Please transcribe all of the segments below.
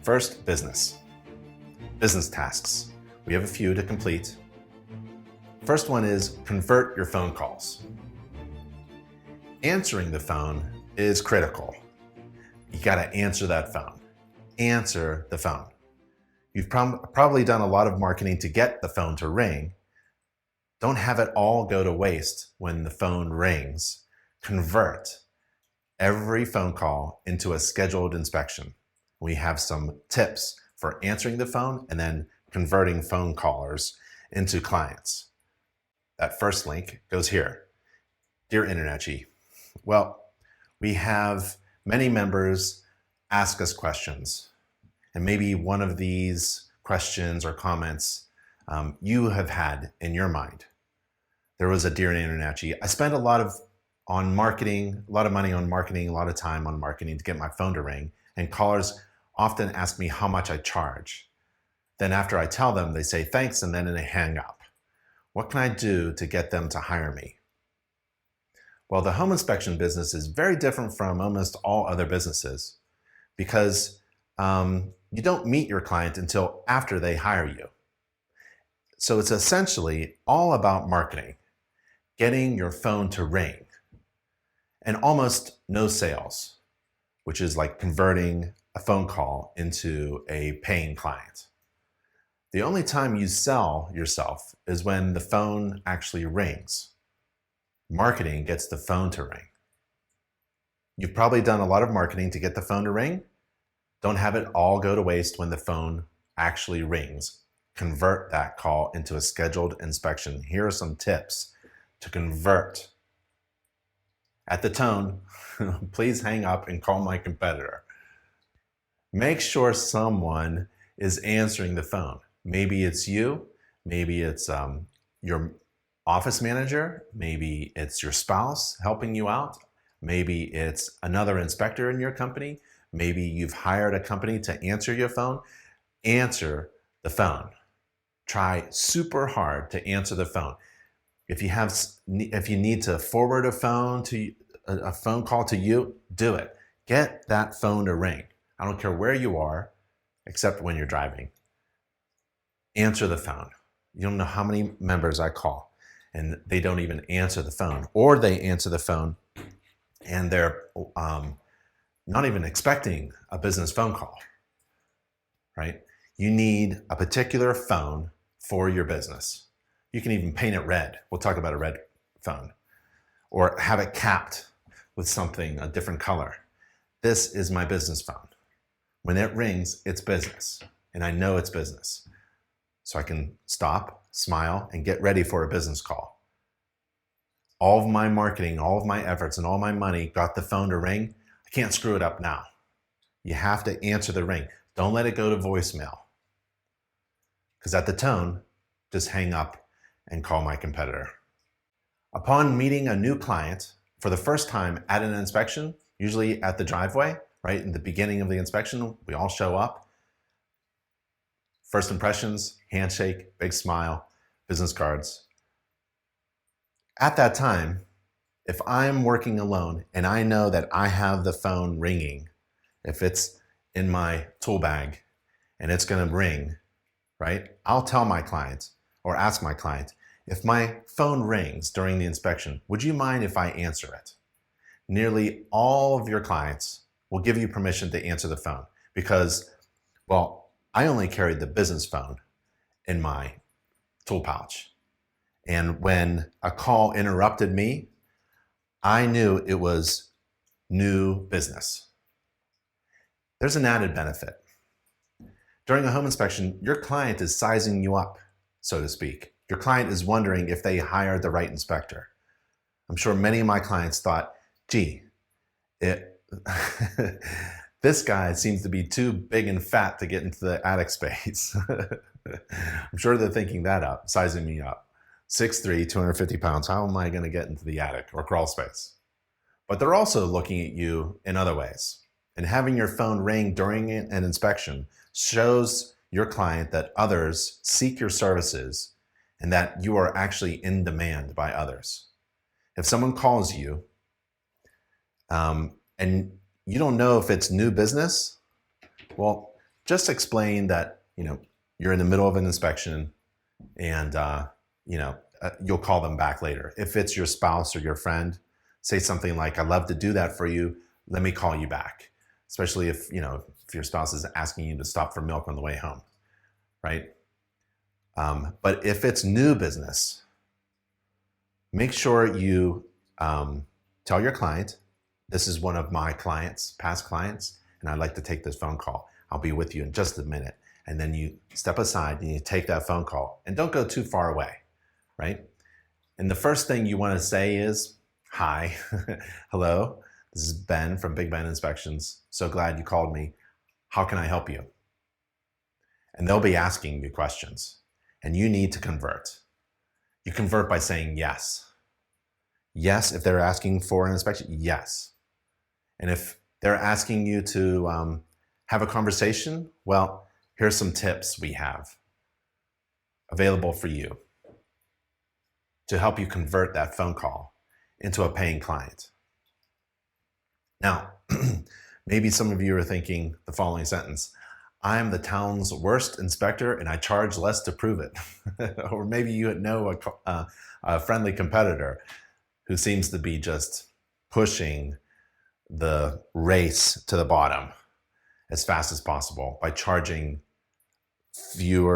First, business. Business tasks. We have a few to complete. First one is convert your phone calls. Answering the phone is critical. You gotta answer that phone. Answer the phone. You've probably done a lot of marketing to get the phone to ring. Don't have it all go to waste when the phone rings. Convert every phone call into a scheduled inspection. We have some tips for answering the phone and then converting phone callers into clients. That first link goes here. Dear Internetchi, well, we have many members ask us questions, and maybe one of these questions or comments you have had in your mind. There was a Dear Internetchi. I spent a lot of money on marketing, a lot of time on marketing to get my phone to ring, and callers often ask me how much I charge. Then after I tell them, they say thanks, and then they hang up. What can I do to get them to hire me? Well, the home inspection business is very different from almost all other businesses because you don't meet your client until after they hire you. So it's essentially all about marketing, getting your phone to ring, and almost no sales, which is like converting a phone call into a paying client. The only time you sell yourself is when the phone actually rings. Marketing gets the phone to ring. You've probably done a lot of marketing to get the phone to ring. Don't have it all go to waste when the phone actually rings. Convert that call into a scheduled inspection. Here are some tips to convert. At the tone, please hang up and call my competitor. Make sure someone is answering the phone. Maybe it's you, maybe it's your office manager, maybe it's your spouse helping you out, maybe it's another inspector in your company, maybe you've hired a company to answer your phone. Answer the phone. Try super hard to answer the phone. If you need to forward a phone call to you, do it. Get that phone to ring. I don't care where you are, except when you're driving. Answer the phone. You don't know how many members I call and they don't even answer the phone, or they answer the phone and they're not even expecting a business phone call, right? You need a particular phone for your business. You can even paint it red. We'll talk about a red phone, or have it capped with something, a different color. This is my business phone. When it rings, it's business, and I know it's business. So I can stop, smile, and get ready for a business call. All of my marketing, all of my efforts, and all my money got the phone to ring. I can't screw it up now. You have to answer the ring. Don't let it go to voicemail. Because at the tone, just hang up and call my competitor. Upon meeting a new client for the first time at an inspection, usually at the driveway, right in the beginning of the inspection, we all show up. First impressions, handshake, big smile, business cards. At that time, if I'm working alone and I know that I have the phone ringing, if it's in my tool bag and it's gonna ring, right? I'll tell my client or ask my client, if my phone rings during the inspection, would you mind if I answer it? Nearly all of your clients will give you permission to answer the phone because, well, I only carried the business phone in my tool pouch. And when a call interrupted me, I knew it was new business. There's an added benefit. During a home inspection, your client is sizing you up, so to speak. Your client is wondering if they hired the right inspector. I'm sure many of my clients thought, gee, this guy seems to be too big and fat to get into the attic space. I'm sure they're thinking that up, sizing me up. 6'3", 250 pounds, how am I gonna get into the attic or crawl space? But they're also looking at you in other ways. And having your phone ring during an inspection shows your client that others seek your services and that you are actually in demand by others. If someone calls you and you don't know if it's new business, well, just explain that, you're in the middle of an inspection and, you'll call them back later. If it's your spouse or your friend, say something like, I'd love to do that for you. Let me call you back. Especially if your spouse is asking you to stop for milk on the way home, right? But if it's new business, make sure you tell your client, this is one of my clients, past clients, and I'd like to take this phone call. I'll be with you in just a minute. And then you step aside and you take that phone call and don't go too far away, right? And the first thing you want to say is, hi, hello, this is Ben from Big Ben Inspections. So glad you called me. How can I help you? And they'll be asking you questions and you need to convert. You convert by saying yes. Yes, if they're asking for an inspection, yes. And if they're asking you to have a conversation, well, here's some tips we have available for you to help you convert that phone call into a paying client. Now, maybe some of you are thinking the following sentence: I'm the town's worst inspector and I charge less to prove it. Or maybe you know a friendly competitor who seems to be just pushing the race to the bottom as fast as possible by charging less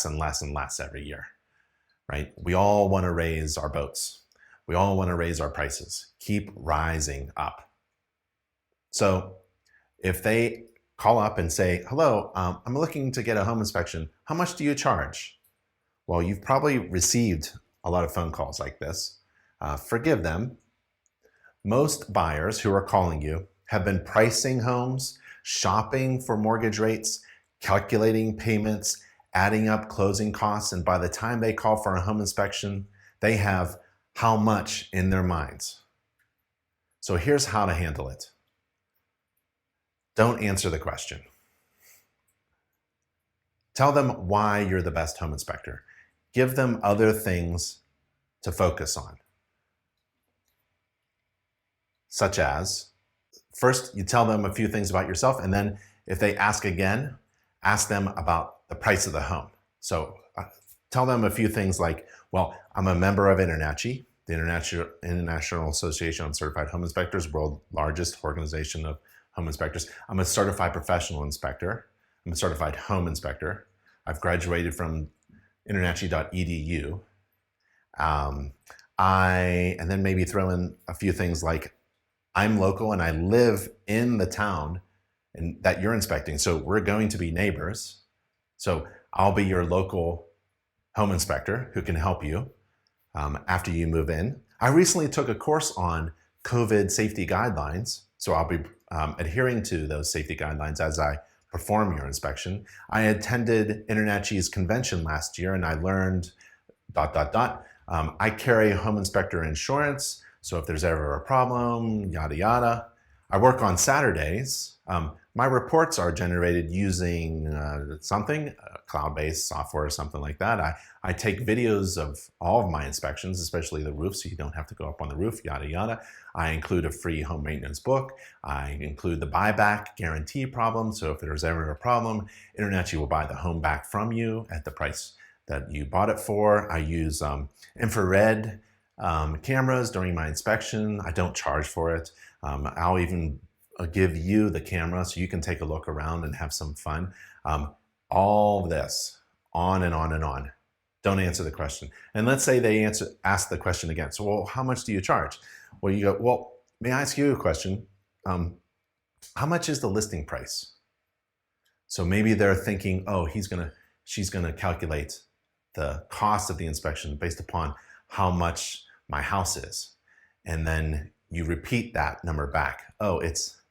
and less and less every year, right? We all want to raise our boats. We all want to raise our prices, keep rising up. So if they call up and say, hello, I'm looking to get a home inspection. How much do you charge? Well, you've probably received a lot of phone calls like this. Forgive them. Most buyers who are calling you have been pricing homes, shopping for mortgage rates, calculating payments, adding up closing costs, and by the time they call for a home inspection, they have how much in their minds. So here's how to handle it. Don't answer the question. Tell them why you're the best home inspector. Give them other things to focus on. Such as, first, you tell them a few things about yourself, and then if they ask again, ask them about the price of the home. So tell them a few things like, well, I'm a member of INTERNACHI, the International Association of Certified Home Inspectors, world's largest organization of home inspectors. I'm a certified professional inspector. I'm a certified home inspector. I've graduated from internachi.edu. And then maybe throw in a few things like, I'm local and I live in the town that you're inspecting. So we're going to be neighbors. So I'll be your local home inspector who can help you after you move in. I recently took a course on COVID safety guidelines. So I'll be adhering to those safety guidelines as I perform your inspection. I attended INTERNACHI's convention last year and I learned ... I carry home inspector insurance. So if there's ever a problem, yada, yada. I work on Saturdays. My reports are generated using something, cloud-based software or something like that. I take videos of all of my inspections, especially the roof, so you don't have to go up on the roof, yada, yada. I include a free home maintenance book. I include the buyback guarantee problem. So if there's ever a problem, INTERNACHI will buy the home back from you at the price that you bought it for. I use infrared cameras during my inspection. I don't charge for it. I'll even give you the camera so you can take a look around and have some fun. All this, on and on and on. Don't answer the question. And let's say they ask the question again. So, well, how much do you charge? Well, you go, well, may I ask you a question? How much is the listing price? So maybe they're thinking, oh, she's gonna calculate the cost of the inspection based upon how much my house is. And then you repeat that number back. Oh, it's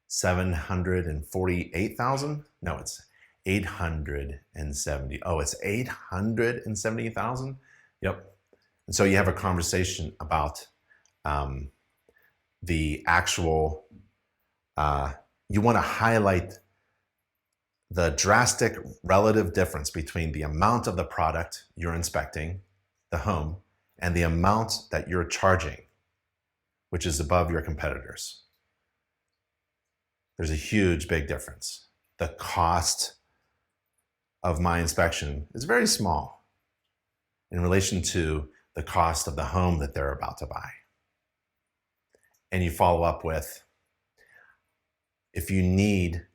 748,000? No, it's 870. Oh, it's 870,000? Yep. And so you have a conversation about the actual, you want to highlight the drastic relative difference between the amount of the product you're inspecting, the home, and the amount that you're charging, which is above your competitors. There's a huge, big difference. the cost of my inspection is very small in relation to the cost of the home that they're about to buy. And you follow up with, if you need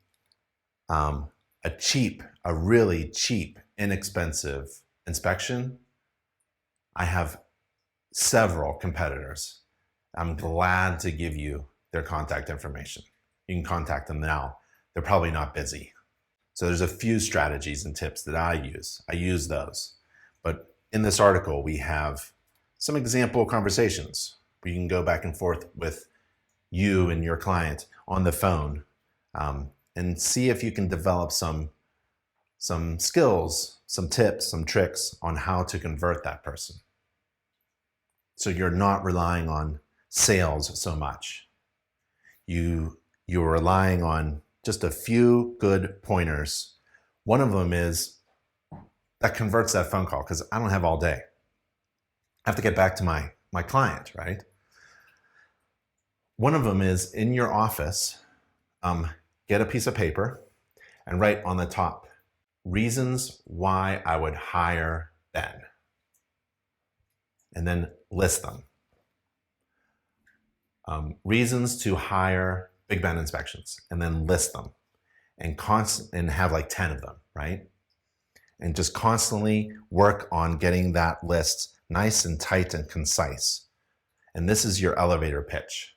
a really cheap, inexpensive inspection, I have several competitors. I'm glad to give you their contact information. You can contact them now. They're probably not busy. So there's a few strategies and tips that I use. I use those. But in this article, we have some example conversations where you can go back and forth with you and your client on the phone and see if you can develop some skills, some tips, some tricks on how to convert that person. So you're not relying on sales so much. You're relying on just a few good pointers. One of them is that converts that phone call, because I don't have all day. I have to get back to my client, right? One of them is in your office, get a piece of paper and write on the top, reasons why I would hire Ben. And then list them. Reasons to hire Big Ben Inspections, and then list them and have like 10 of them, right? And just constantly work on getting that list nice and tight and concise. And this is your elevator pitch,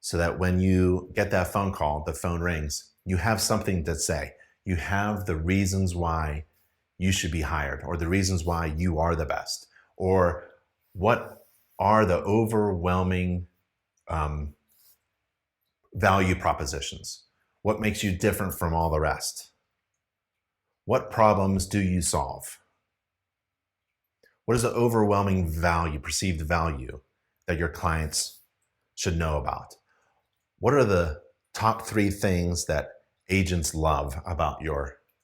so that when you get that phone call, the phone rings, you have something to say. You have the reasons why you should be hired, or the reasons why you are the best, or what are the overwhelming value propositions? What makes you different from all the rest? What problems do you solve? What is the overwhelming value, perceived value, that your clients should know about? What are the top 3 things that agents love about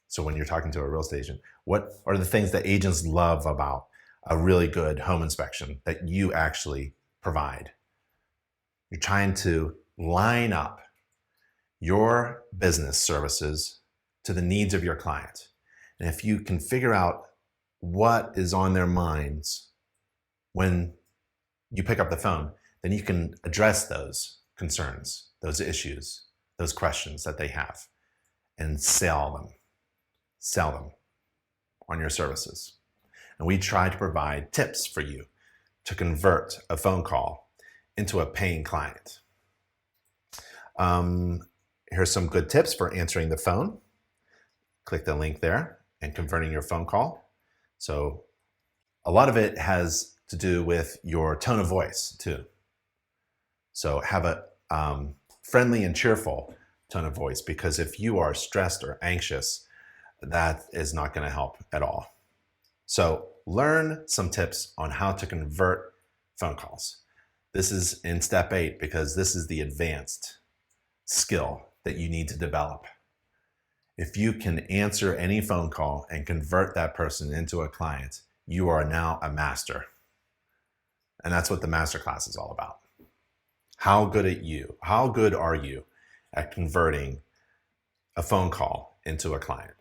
so when you're talking to a real estate agent, what are the things that agents love about a really good home inspection that you actually provide? You're trying to line up your business services to the needs of your client. And if you can figure out what is on their minds when you pick up the phone, then you can address those concerns, those issues, those questions that they have, and sell them on your services. And we try to provide tips for you to convert a phone call into a paying client. Here's some good tips for answering the phone. Click the link there and converting your phone call. So a lot of it has to do with your tone of voice too. So have a friendly and cheerful tone of voice, because if you are stressed or anxious, that is not going to help at all. So learn some tips on how to convert phone calls. This is in step 8, because this is the advanced skill that you need to develop. If you can answer any phone call and convert that person into a client, you are now a master. And that's what the masterclass is all about. How good are you at converting a phone call into a client?